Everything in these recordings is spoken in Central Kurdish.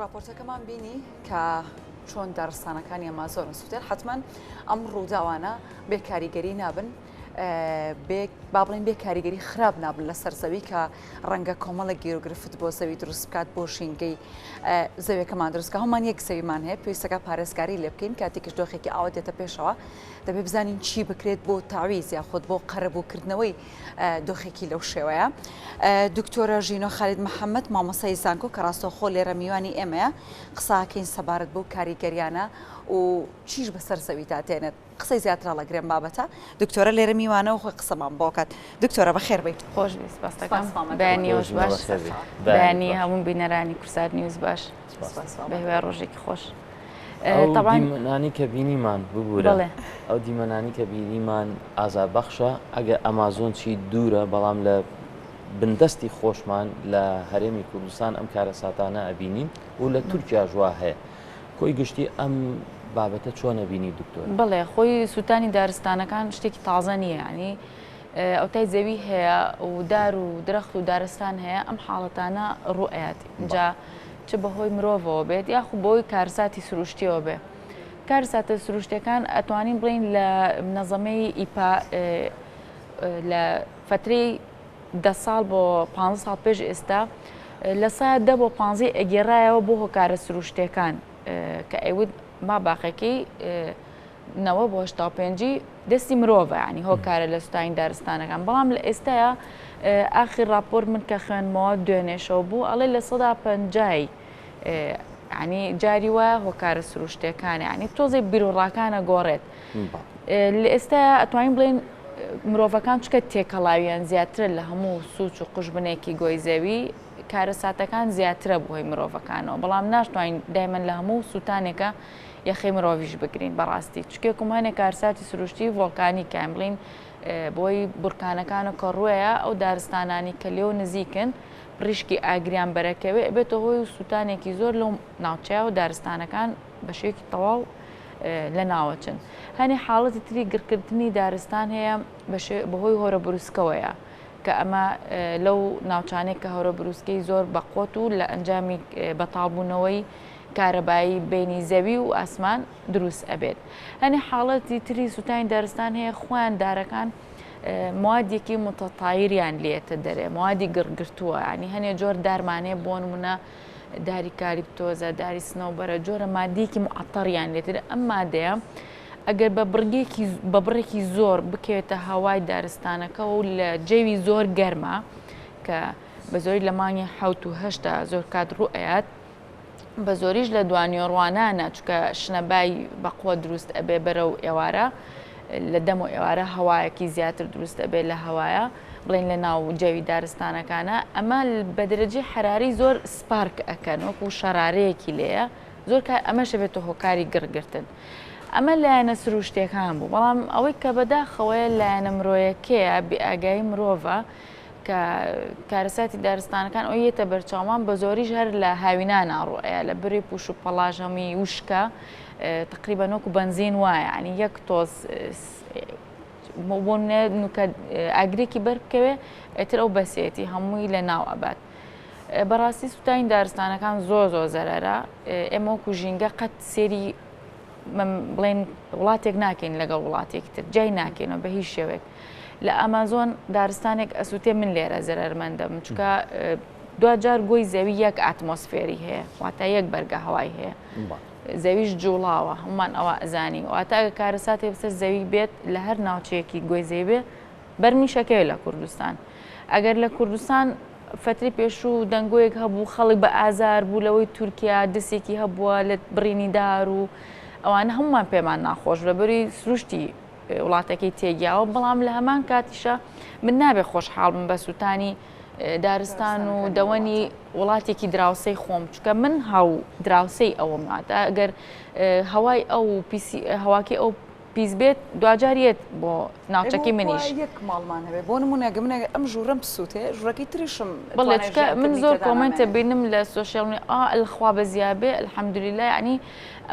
راپۆرتەکەمان بینی کە چۆن دارستانەکانی ئەمە زۆر سووتێن حتمما ئەم ڕووداوانە بێ کاریگەری نابن با بڵین بێ کاریگەری خراپ نابن لە سەرزەوی کە ڕەنگە کۆمەڵە گیرۆگرفت بۆ زەوی دروست بکات بۆ شینگەی زەویەکەمان دروستکە هەمان یەک زەویمان هەیە پێویستەکە پارێزگاری لێ بکەین کاتێکش دۆخێکی ئاوا دێتە پێشەوە دەبێ بزانین چی بکرێت بۆ تاویز یاخود بۆ قەرەبووکردنەوەی دۆخێکی لەو شێوەیە. دکتۆرە ژینۆ خالید محەممەد مامۆسای زانکۆ کە ڕاستەوخۆ لێرە میوانی ئێمەیە قساکەین سەبارەت بۆ کاریگەریانە و چیش بەسەر زەوی تاتێنێت قسەی زیاترا لە گرێم بابەتە دکتۆرە لێرە میوانەوە خۆی قسەمان بۆکات دکتۆرە بەخێر بیت خۆش بیست بەستەکەم بەنیۆش باش بەنی هەموو بینەرانی کورسار نیوز باش بە هیوای ڕۆژێکی خۆش. دیمەنانی کە بینیمان ببوورە ئەو دیمەنانی کە بینیمان ئازابەخشە ئەگە ئەمازۆن چی دوورە بەڵام لە بندستی خۆشمان لە هەرێمی کوردستان ئەم کارە ساتانە ئەبینین و لە تورکیا ژوا هەیە کۆی گشتی ئەم بابەتە چۆنە بینی دکتۆر؟ بڵێ خۆی سووتانی دارستانەکان شتێکی تازە نییە ینی ئەوتای زەوی هەیە و دار و درەخت و دارستان هەیە ئەم حاڵەتانە ڕوئەتی اینجا چ بەهۆی مرۆڤەوە بێت یاخو بۆی کارساتی سروشتیەوە بێ کارساتە سروشتەکان ئەتوانین بڵین لە منەظەمەی ئیپا لە فترەی 10 ساڵ بۆ 15 ساڵ پێش ئێستا لە سایە 10 بۆ 15 ئەگێڕایەوە بۆ هۆکارە سروشتەکان کە ئەیود ما باقەکەی 9 بۆ 85 دەستی مرۆڤە ینی هۆکارە لە سوتانی دارستانەکان بەڵام لە ئێستاە ئاخر راپۆر من کە خوێنمەوە دوێنێشەوە بوو ئەڵێ لە 150 ینی جاری وایە هۆکارە سروشتەکان ینی تۆزەی بیرۆڕاکانە گۆڕێت لە ئێستا ئەتوانین بڵین مرۆڤەکان چکە تێکەڵاویان زیاترە لە هەموو سوچ و قوشبنێکی گۆی زەوی کارە ساتەکان زیاترە بۆی مرۆڤەکانەوە بەڵام ناشتوانین دایمەن لە هەموو سووتانێکە یەخی مرۆڤیش بگرین بەڕاستی چکێکم هەنێک کارساتی سروشتی ڤۆڵکانی کەم بڵین بۆی بورکانەکان و کەڕوەیە ئەو دارستانانی کە لێو نزیکن ڕیشکی ئاگریان بەرەکەوێ بێتە هۆی سووتانێکی زۆر لەو ناوچەیە و دارستانەکان بە شێوەیەکی تەواو لە ناوەچن هەنێ حاڵەتی تری گرکردنی دارستان هەیە بەهۆی هۆرە بروسکەوەیە کە ئەمە لەو ناوچانێک کە هەورە بروسکەی زۆر بەقوت و لە ئەنجامی بەتاڵبوونەوەی کارەبایی بینی زەوی و ئاسمان دروست ئەبێت هەنێ حاڵەتی تری سووتانی دارستان هەیە خۆیان دارەکان موادێکی متەتایریان لێتە دەرێ موادی گرگرتووە ینی هەنێ جۆر دارمانەیە بۆ نمونە داری کاریپتۆزە داری سنەوبەرە جۆرە مادێکی معتەڕیان لێتر ئەم مادەیە ئەگەر بە بڕێکی زۆر بکەوێتە هەوای دارستانەکە و لە جێوی زۆر گەرمە کە بە زۆری لە مانگی 1970 زۆر کات ڕوئەت بە زۆریش لە دوانیۆڕوانانە چکە شنەبای بەقوە دروست ئەبێ بەرە و ئێوارە لە دەم و ئێوارە هەوایەکی زیاتر دروست ئەبێت لە هەوایە بڵین لە ناو جەوی دارستانەکانە ئەمە بە دەرەجی حراری زۆر سپارک ئەکەن وەکو شەرارەیەکی لێیە زۆر ئەمەشە بێتە هۆکاری گرگرتن ئەمە لایەنە سروشتەکان بوو بەڵام ئەوەی کە بەداخەوەیە لایەنە مرۆیەکەیە بئاگایی مرۆڤە کە کارەساتی دارستانەکان ئەو یێتە بەرچاومان بە زۆریش هەر لە هاوینان ئاڕۆیە لە بری پوش و پەڵاژەمی وشکە تقریبا وەکو بنزین وایە ینی یەک تۆز بۆ نوکە ئاگرێکی بەربکەوێ ئێتر ئەو بەسێتی هەمووی لە ناو ئەبات بەڕاستی سووتانی دارستانەکان زۆر زەرەرە ئێمە وەکو ژینگە قەت سێری بڵێن وڵاتێک ناکەین لەگەڵ وڵاتێکی تر جای ناکەینەوە بە هیچ شێوێک لە ئەمازۆن دارستانێک ئەسووتێ من لێرە زەرەرمەندەم چکە دوجار گۆی زەوی یەک ئاتمۆسفێری هەیە واتە یەک بەرگە هەوای هەیە زەویش جوڵاوە هەمومان ئەوە ئەزانی واتە ئەگە کارەساتی بەسەر زەوی بێت لە هەر ناوچەیەکی گۆی زەوی بێ بەرمیشەکەوێت لە کوردستان ئەگەر لە کوردستان فتری پێشوو دەنگۆیەک هەبوو خەڵک بە ئازار بوو لەوەی تورکیا دەستێکی هەبووە لە بڕینی دار و ئەوانە هەمومان پێمان ناخۆش لەبەری سروشتی وڵاتەکەی تێگیاوە بەڵام لە هەمان کاتیشە من نابێ خۆشحاڵ بم بە سووتانی دارستان و دەوەنی وڵاتێکی دراوسەی خۆم چکە من هاو دراوسەی ئەوەم هاتە ئەگەر هەوای ئەو هەواکی ئەو پیس بێت دوجاریت بۆ ناوچەکی منیش یەک ماڵمان هەبێ بۆ نمونەگە منە ئەم ژوورم پسووتێ ژوورەکەی تریشم بڵێ چکە من زۆر کۆمنتە بینم لە سۆشیال ئەلخوا بە زیابێ الحەمدولیلا ینی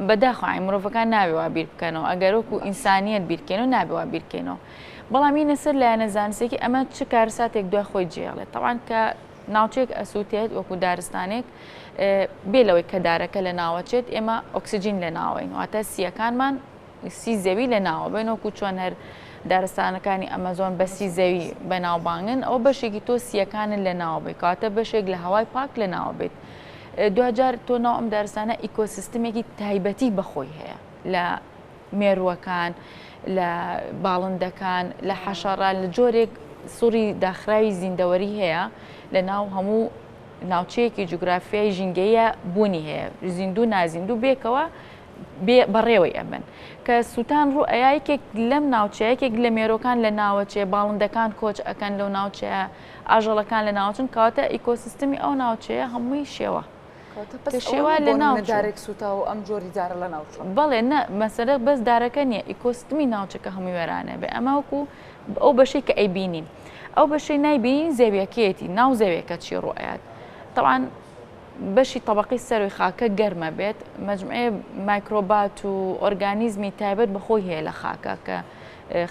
بەداخوای مرۆڤەکان ناوێ وا بیر بکەنەوە ئەگەر وەکو ئینسانیەت بیرکەنەوە نابێ وا بیرکەنەوە بەڵام مینە سەر لایەنە زانستێکی ئەمە چ کارەساتێک دوای خۆی جێڵێت تەوان کە ناوچێک ئەسووتێت وەکو دارستانێک بێ لەوەی کە دارەکە لە ناوەچێت ئێمە ئۆکسسیجین لە ناوەین واتە سیەکانمان سی زەوی لە ناوە بێنەوەکو چۆن هەر دارستانەکانی ئەمەزۆن بە سی زەوی بەناوبانگن ئەو بەشێکی تۆ سیەکانن لە ناوە بێت کاتە بەشێک لە هەوای پاک لە ناوە بێت دوجار تۆ ناو ئەم دارستانە ئیکۆسیستمێکی تایبەتی بەخۆی هەیە لە مێرووەکان لە باڵندەکان لە حەشەڕە لە جۆرێک سووری داخراوی زیندەوەری هەیە لە ناو هەموو ناوچەیەکی جوگرافیای ژینگەیە بوونی هەیە زیندوو نازیندوو بێکەوە بەڕێوەی ئەبن کە سووتان ڕوو ئەیەکێک لەم ناوچەیەکێک لە مێرۆکان لە ناوەچێ باڵندەکان کۆچ ئەەکەن لەو ناوچەیە ئاژەڵەکان لە ناوچن کاتە ئیکۆسیستمی ئەو ناوچەیە هەمووی شێوە شێوە لە ناودارێک سوتا و ئەم جۆری دارە لە ناوچ بەڵێ نە مەسەرە بەس دارەکە نییە ئیکۆسیستمی ناوچەکە هەمووی وێرانە بێ ئەمە وەکو ئەو بەشەی کە ئەیبینین ئەو بەشەی نایبینین زەویەکەیەتی ناو زەوێکە چی ڕوئات طبعاً بەشی طبقی سەروی خاکە گەرمە بێت مەجموعەیە مایکرۆبات و ئۆرگانیزمی تایبەت بەخۆی هەیە لە خاکە کە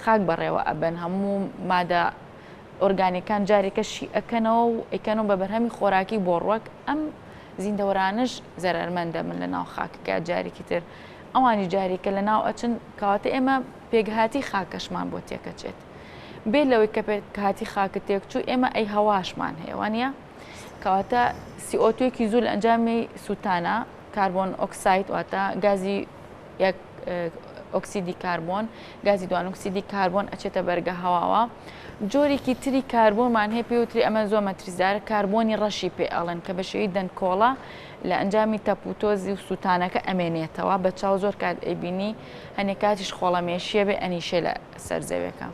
خاک بەڕێوە ئەبن هەموو مادە ئۆرگانیکان جارێکەشی ئەکەنەوە و ئەکەنەوە بە بەرهەمی خۆراکی بۆ ڕوەک ئەم زیندەوەرانش زەرمەندە من لە ناو خاکەکە جارێکی تر ئەوانی جارێکە لە ناو ئەچن کەواتە ئێمە پێگهاتی خاکەشمان بۆ تێکەچێت بێ لەوەی کە پێگهاتی خاکە تێکچوو ئێمە ئەی هەواشمان هەیە وانە کەواتە CO2 زوو لە ئەنجامی سووتانە کاربۆن ئۆکساید واتە گازی یەک ئۆکسیدی کاربۆن گازی دوان ئۆکسیدی کاربۆن ئەچێتە بەرگە هەواوە جۆرێکی تری کاربۆنمان هەیە پێوتری ئەمە زۆر مەتریزدارە کاربۆنی ڕەشی پێ ئەڵێن کە بە شێوەی دەنکۆڵە لە ئەنجامی تەپوتۆزی و سووتانەکە ئەمێنێتەوە بە چاو زۆر کات ئەیبینی هەنێک کاتیش خۆڵەمێشیە بێ ئەنیشێ لە سەرزەوێکە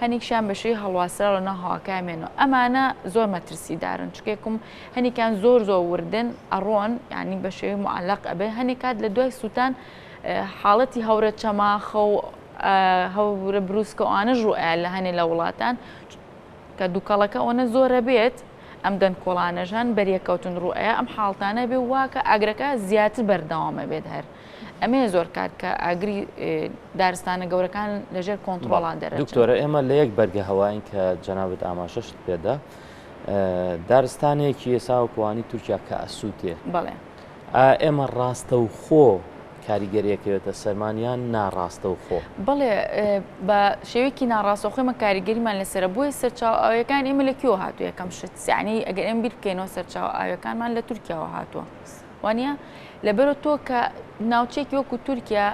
هەنێکشیان بەشەی هەڵواسرا لە ناو هەواکامێنەوە ئەمانە زۆر مەترسیدارن چکێکم هەنێکیان زۆر وردن ئەڕۆن ینی بە شێوەی معلق ئەبێ هەنێک کات لە دوای سووتان حاڵەتی هەورە چەماخە و هەورە بروسکە ئەوانەش ڕوئە لە هەنێ لە وڵاتان کە دووکەڵەکە ئەوەنە زۆرە بێت ئەم دەن کۆڵانەژان بەریەکەوتن ڕوئەیە ئەم حاڵتانە بێ واکە ئاگرەکە زیاتر بەردەوامە بێت هەر ئەمێ زۆر کات کە ئاگری دارستانە گەورەکان لەژێر کۆنتترۆڵان دەرە دکتۆرە ئێمە لە یەک بەرگە هەواین کە جەنابەت ئاماژەشت پێدا دارستانێکی ئێساوەکوانی تورکیا کە ئەسووتێ بەڵێ ئێمە ڕاستە و خۆ کاریگەریەکەوێتە سەرمانیان ناڕاستە و خۆ بڵێ بە شێوەیەکی ناڕاستەخۆمە کاریگەریمان لەسرە بۆیە سەرچاو ئاویەکان ئێمە لە کێوە هاتووە یەکەم شت سیانی ئەگەر ئێمە بیر بکەینەوە سەرچاو ئاویەکانمان لە تورکیاوە هاتووە وانە لەبەرە تۆ کە ناوچێکی وەکو تورکیا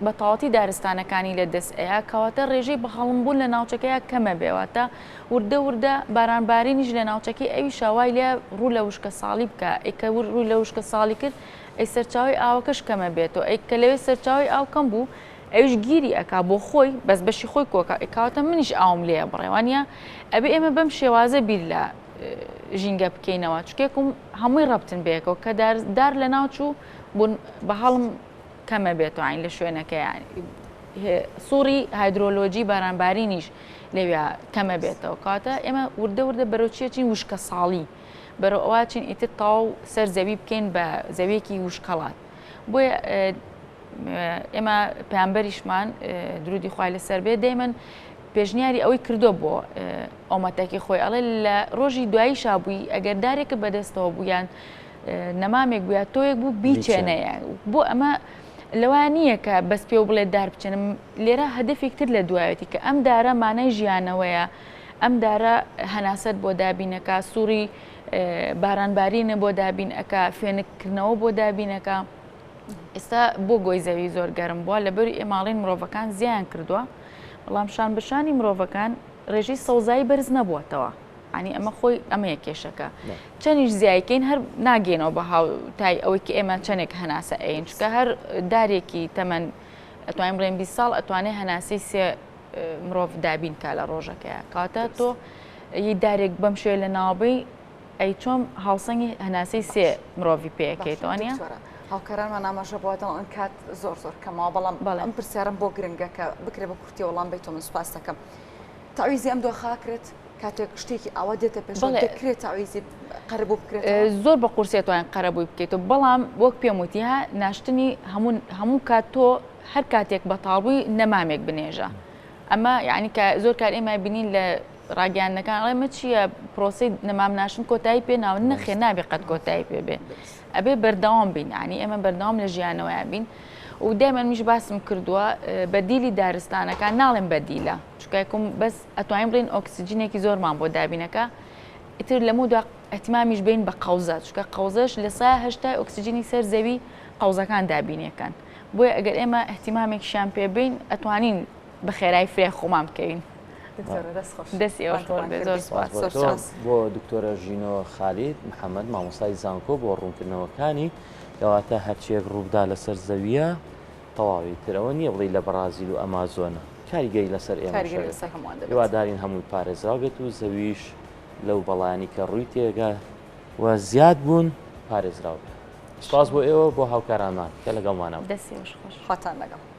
بە تەواوەتی دارستانەکانی لە دەست ئەیە کەواتە ڕێژەی بەهەڵمبوون لە ناوچەکەیە کەمە بێواتە وردە بارانبارینیش لە ناوچەکەی ئەوی شاوای لێ ڕوو لە وشکە ساڵی بکە ئەیکە ڕووی لە وشکە ساڵی کرد ئەی سەرچاوی ئاوەکەش کەمە بێتەوە ئەی کە لەوێ سەرچاوی ئاو کەم بوو ئەوش گیری ئەکا بۆ خۆی بەس بەشی خۆی کۆکە ئەکاتە منیش ئاوم لێە بڕێوانە ئەبێ ئێمە بەم شێوازە بیر لە ژینگە بکەینەوە چکێکم هەمووی ڕەبتن بێکەوە کە دار لە ناوچوو بوون بە هەڵم کەمە بێتەوە عین لە شوێنەکە سووری هایدرۆلۆجی بارانبارینیش لەوێ کەمە بێتەوە کاتە ئێمە وردە بەرەوچیەچین وشکە ساڵی بەرەو ئەوواچین ئیتر تاو سەر زەوی بکەین بە زەویەکی وشکەڵات بۆیە ئێمە پێیانبەریشمان درودی خوای لەسەر بێ دەیمەن پێشنیاری ئەوەی کردو بۆ ئۆمەتەکی خۆی ئەڵێ لە ڕۆژی دوایی شابووی ئەگەر دارێکە بەدەستەوە بوویان نەمامێک بووە تۆیەک بوو بیچێنەیە بۆ ئەمە لەوان نییە کە بەس پێ و بڵێت دار بچێنم لێرە هەدفێکتر لە دوایەتی کە ئەم دارە مانای ژیانەوەیە ئەم دارە هەناسەت بۆ دابینەکە سووری بارانبارینە بۆ دابینەکە فێنکردنەوە بۆ دابینەکە ئێستا بۆ گۆی زەوی زۆر گەرم بووە لەبەری ئێماڵین مرۆڤەکان زیان کردووە بەڵام شان بشانی مرۆڤەکان ڕێژەی سەوزایی بەرز نەبووەتەوە ینی ئەمە خۆی ئەمەیە کێشەکە چەندیش زیایکەین هەر ناگەینەوە بە هاوتای ئەوەی کە ئێمە چەندێک هەناسە ئەین چکە هەر دارێکی تەمەەن ئەتوانین بڵێن 20 ساڵ ئەتوانێت هەناسەی سێ مرۆڤ دابین کا لە ڕۆژەکەیە کاتە تۆ هی دارێک بەم شوێ لە ناوبەی ئەی چۆم هاوسەنگی هەناسەی سێ مرۆڤی پێەکەیتەوە نیە هاوکارانمان ئاماژە بۆتەوە ئەن کات زۆر کەمەوە بەڵام ئەم پرسیارم بۆ گرنگە کە بکرێ بە کورتی وەڵام بیت من سوپاس دەکەم تاویزی ئەم دۆخاکرێت کاتێک شتێکی ئەوە دێتە پێش دەکرێت تاویزی قەرەبوو بکرێت زۆر بە قورسێتوان قەرەبووی بکەیتەوە بەڵام وەک پێم وتیها ناشتنی هەموو کات تۆ هەر کاتێک بەتاڵبووی نەمامێک بنێژە ئەمە یعنی کە زۆر کار ئێمە بینین لە ڕاگەیاندنەکان ئەڵێمە چییە پرۆسی نەمامناشن کۆتایی پێ ناون نەخێ نابێ قەت کۆتایی پێ بێ ئەبێ بەردەوام بین ینی ئێمە بەردەوام لە ژیانەوەیان بین و دایمەن میش باسم کردووە بەدیلی دارستانەکان ناڵێن بەدیلە چکایکم بەس ئەتوانین بڵین ئۆکسسیجینێکی زۆرمان بۆ دابینەکە ئیتر لەمە دو ئەتیمامیش بین بە قەوزە چکە قەوزەش لە سای هەشتای ئۆکسسیجینی سەر زەوی قەوزەکان دابینیەکان بۆیە ئەگەر ئێمە احتیمامێکیشان پێ بین ئەتوانین بە خێرای فرێ خۆمان بکەین دەستی بۆ دکتۆرە ژینۆ خالید محەممەد مامۆستای زانکۆ بۆ ڕوونکردنەوەکانی کەواتە هەرچێک ڕوودا لەسەر زەویە تەواوی ترەوە نییە بڵی لە بەرازیل و ئەمازۆنە کاریگەری لەسەر ئێمە هیوادارین هەمووی پارێزراو بێت و زەویش لەو بەڵایانی کە ڕووی تێگە و زیاد بوون پارێزراو بێت. سپاس بۆ ئێوە بۆ هاوکارانمان کە لەگەڵمانە دەستی خۆش خۆتان لەگەڵ.